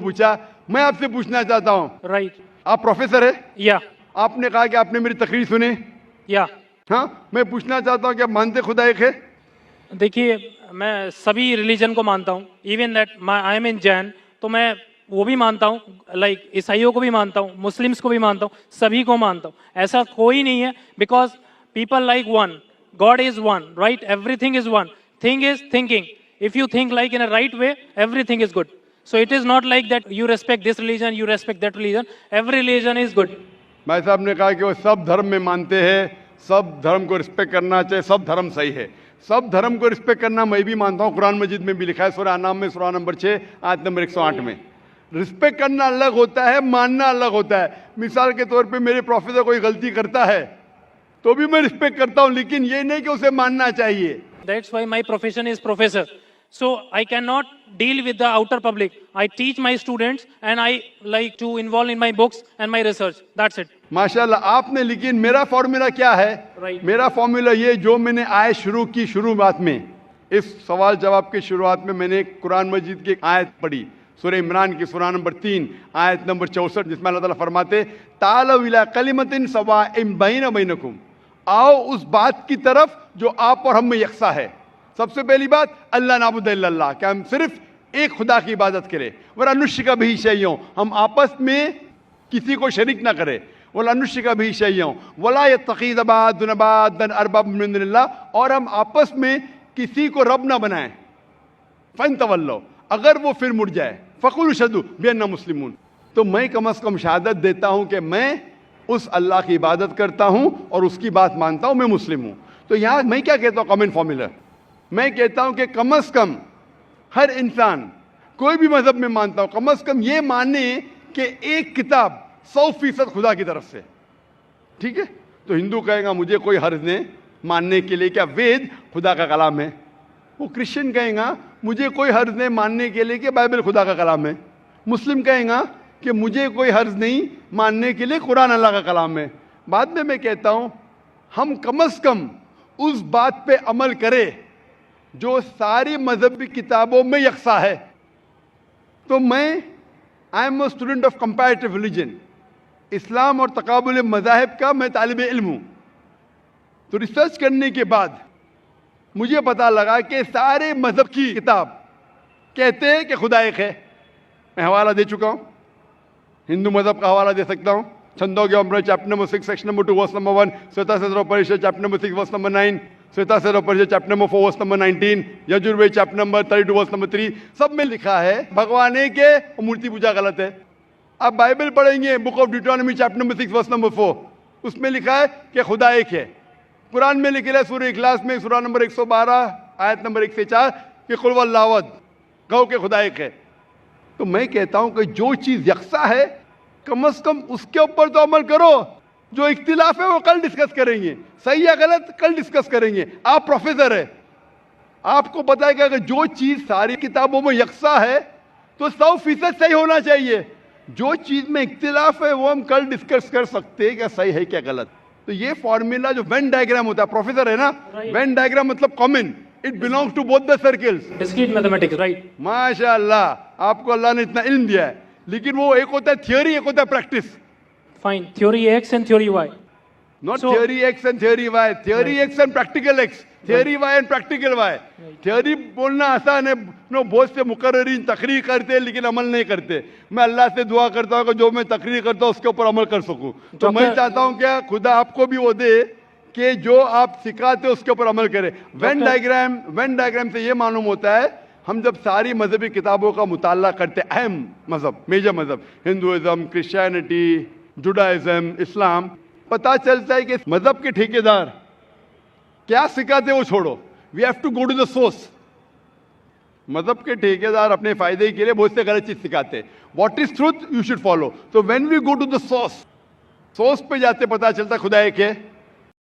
पूछा। मैं आपसे पूछना चाहता हूँ, राइट, आप प्रोफेसर है, या आपने कहा कि आपने मेरी तकरीर सुनी, या हाँ, मैं पूछना चाहता हूँ कि आप मानते खुदा एक है? देखिए, मैं सभी रिलीजन को मानता हूँ, इवन दैट आई एम इन जैन, तो मैं वो भी मानता हूँ, लाइक ईसाइयों को भी मानता हूँ, मुस्लिम्स को भी मानता हूँ, सभी को मानता हूँ। ऐसा कोई नहीं है, because people like one, God is one, right, everything is one, thing is thinking, if you think like in a right way, everything is good. So it is not like that you respect this religion, you respect that religion, every religion is good. भाई साहब ने कहा कि वो सब धर्म में मानते हैं, सब धर्म को रिस्पेक्ट करना चाहिए, सब धर्म सही है। सब धर्म को रिस्पेक्ट करना मैं भी मानता हूँ, कुरान मजीद में भी लिखा है, सूरह अनाम में सूरह नंबर 6 आयत नंबर 108 में। रिस्पेक्ट करना अलग होता है, मानना अलग होता है। मिसाल के तौर पे मेरे प्रोफेसर कोई गलती करता है तो भी मैं रिस्पेक्ट करता हूँ, लेकिन ये नहीं कि उसे मानना चाहिए। That's why my profession is professor. So I cannot deal with the outer public. I teach my students and I like to involve in my books and my research. That's it. माशाल्लाह आपने, लेकिन मेरा formula क्या है? Right. मेरा formula ये, जो मैंने आयत शुरू की, शुरुआत में इस सवाल जवाब के शुरुआत में मैंने कुरान मजीद की एक आयत पढ़ी, सूरह इमरान की सूरह नंबर 3 आयत नंबर 64, जिसमें अल्लाह ताला फरमाते तालौ इला कलिमतिन सवाइन बैना बैनकुम, आओ उस बात की तरफ जो आप और हम में यकसा है। सबसे पहली बात, अल्लाह नाबुद इल्लल्लाह, कि हम सिर्फ एक खुदा की इबादत करें। वला नुश्रिका बिही शैय्यन, हम आपस में किसी को शरीक ना करें। वला नुश्रिका बिही शैय्यन वला यत्तखिज़ बादुना बादन अरबाब मिन दुनिल्लाह, और हम आपस में किसी को रब ना बनाएं। फन तवल्लो, अगर वो फिर मुड़ जाए, फ़कुलू शहदू बिअन्ना मुस्लिमून, तो मैं कम अज़ कम शहादत देता हूँ कि मैं उस अल्लाह की इबादत करता हूँ और उसकी बात मानता हूँ, मैं मुस्लिम हूँ। तो यहाँ मैं क्या कहता हूँ, कॉमन फॉर्मूला, मैं कहता हूँ कि कम अज़ कम हर इंसान, कोई भी मजहब में मानता हूँ, कम अज़ कम ये माने कि एक किताब 100% खुदा की तरफ से, ठीक है। तो हिंदू कहेगा मुझे कोई हर्ज नहीं मानने के लिए क्या वेद खुदा का कलाम है। वो क्रिश्चियन कहेगा मुझे कोई हर्ज नहीं मानने के लिए कि बाइबल खुदा का कलाम है। मुस्लिम कहेगा कि मुझे कोई हर्ज नहीं मानने के लिए कुरान अल्लाह का कलाम है। बाद में मैं कहता हूँ हम कम अज़ कम उस बात पे अमल करें जो सारी मजहबी किताबों में यकसा है। तो मैं I am a student of comparative religion, Islam और तकाबुल मज़ाहिब का मैं तालिब इल्म हूँ। तो रिसर्च करने के बाद मुझे पता लगा कि सारे मजहब की किताब कहते हैं कि खुदा एक है। मैं हवाला दे चुका हूँ, हिंदू मजहब का हवाला दे सकता हूँ, छंदोग्य अमृत chapter number 6 section number 2 verse number 1, Shvetashvataropanishad chapter number 6 verse number 9, Shvetashvataropanishad chapter number 4 verse number 19, Yajurveda chapter number 32 verse number 3, सब में लिखा है भगवान एक है और मूर्ति पूजा गलत है। आप बाइबल पढ़ेंगे, book of Deuteronomy chapter number 6 verse number 4, उसमें लिखा है कि खुदा एक है। कुरान में लिखा है सूरह इखलास में सूरह नंबर 112 आयत नंबर 1 से 4 कि कुल वल्लाहु अहद, कहो कि खुदा एक है। तो मैं कहता हूं कि जो चीज यकसा है कम अज कम उसके ऊपर तो अमल करो। जो इख्तिलाफ है वो कल डिस्कस करेंगे, सही या गलत कल डिस्कस करेंगे। आप प्रोफेसर है, आपको पता है कि अगर जो चीज सारी किताबों में यकसा है तो 100% सही होना चाहिए। जो चीज में इख्तिलाफ है वो हम कल डिस्कस कर सकते हैं क्या सही है क्या गलत। तो ये फॉर्मूला जो वेन डायग्राम होता है, प्रोफेसर है ना, वेन डायग्राम मतलब common, it belongs to both the circles. Discrete mathematics, right. माशाअल्लाह आपको अल्लाह ने इतना इल्म दिया है, लेकिन वो एक होता है थियोरी, एक होता है practice. Fine, theory X and theory Y, not theory X and theory Y, theory X and practical X, theory Y and practical Y. Theory बोलना आसान है, नो बहुत से मुकर्रिरीन तकरीर करते हैं लेकिन अमल नहीं करते। मैं अल्लाह से दुआ करता हूँ कि जो मैं तकरीर करता हूँ उसके ऊपर अमल कर सकूँ। तो मैं चाहता हूँ क्या खुदा आपको भी वो दे कि जो आप सिखाते हो उसके ऊपर अमल करें। वेन डायग्राम से ये मालूम होता है, हम जब सारी मजहबी किताबों का मुताला करते, अहम मजहब, मेजर मजहब, हिंदुइज्म, क्रिश्चियनिटी, जुडाइज्म, इस्लाम, पता चलता है कि मजहब के ठेकेदार क्या सिखाते वो छोड़ो, we have to go to the source. मजहब के ठेकेदार अपने फायदे के लिए बहुत से गलत चीज सिखाते, what is truth you should follow. तो when we go to the source पे जाते पता चलता खुदा एक है।